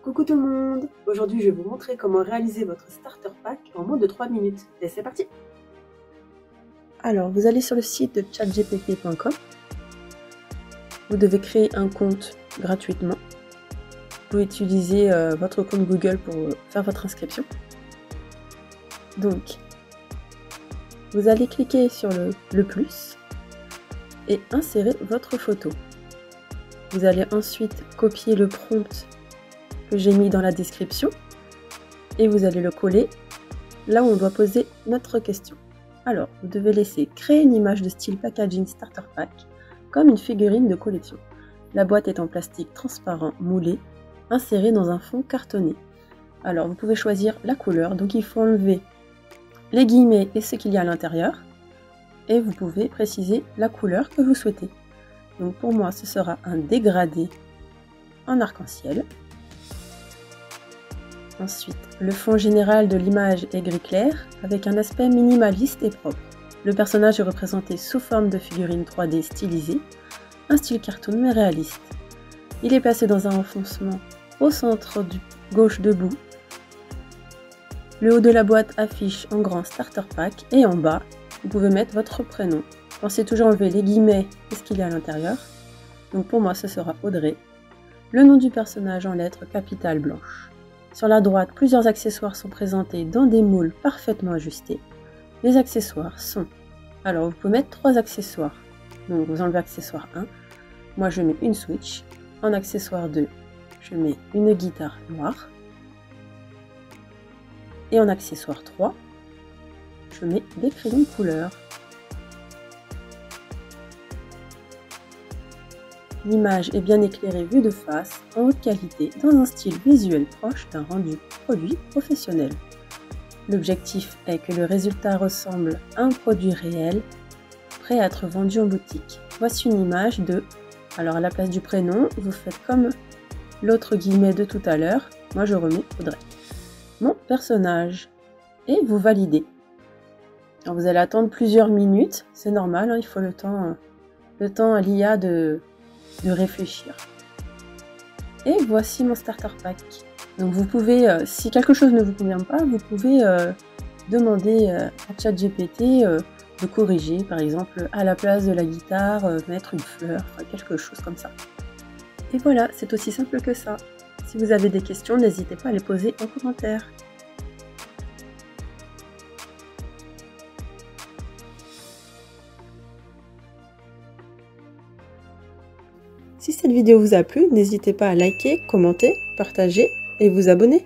Coucou tout le monde! Aujourd'hui je vais vous montrer comment réaliser votre starter pack en moins de 3 minutes. Et c'est parti! Alors vous allez sur le site de chatgpt.com. Vous devez créer un compte gratuitement. Vous pouvez utiliser votre compte Google pour faire votre inscription. Donc, vous allez cliquer sur le plus et insérer votre photo. Vous allez ensuite copier le prompt que j'ai mis dans la description et vous allez le coller là où on doit poser notre question. Alors, vous devez laisser créer une image de style packaging starter pack comme une figurine de collection. La boîte est en plastique transparent moulé, insérée dans un fond cartonné. Alors, vous pouvez choisir la couleur, donc il faut enlever les guillemets et ce qu'il y a à l'intérieur et vous pouvez préciser la couleur que vous souhaitez. Donc pour moi, ce sera un dégradé en arc-en-ciel. Ensuite, le fond général de l'image est gris clair avec un aspect minimaliste et propre. Le personnage est représenté sous forme de figurine 3D stylisée, un style cartoon mais réaliste. Il est placé dans un enfoncement au centre du gauche debout. Le haut de la boîte affiche en grand starter pack et en bas, vous pouvez mettre votre prénom. Pensez toujours enlever les guillemets et ce qu'il y a à l'intérieur. Donc pour moi, ce sera Audrey. Le nom du personnage en lettres capitales blanches. Sur la droite, plusieurs accessoires sont présentés dans des moules parfaitement ajustés. Les accessoires sont... Alors, vous pouvez mettre 3 accessoires. Donc, vous enlevez accessoire 1. Moi, je mets une Switch. En accessoire 2, je mets une guitare noire. Et en accessoire 3, je mets des crayons de couleur. L'image est bien éclairée vue de face, en haute qualité, dans un style visuel proche d'un rendu produit professionnel. L'objectif est que le résultat ressemble à un produit réel, prêt à être vendu en boutique. Voici une image de... Alors à la place du prénom, vous faites comme l'autre guillemet de tout à l'heure. Moi je remets Audrey. Mon personnage. Et vous validez. Alors, vous allez attendre plusieurs minutes, c'est normal, hein, il faut le temps à l'IA de réfléchir. Et voici mon starter pack. Donc vous pouvez, si quelque chose ne vous convient pas, vous pouvez demander à ChatGPT de corriger, par exemple à la place de la guitare, mettre une fleur, enfin, quelque chose comme ça. Et voilà, c'est aussi simple que ça. Si vous avez des questions, n'hésitez pas à les poser en commentaire. Si cette vidéo vous a plu, n'hésitez pas à liker, commenter, partager et vous abonner.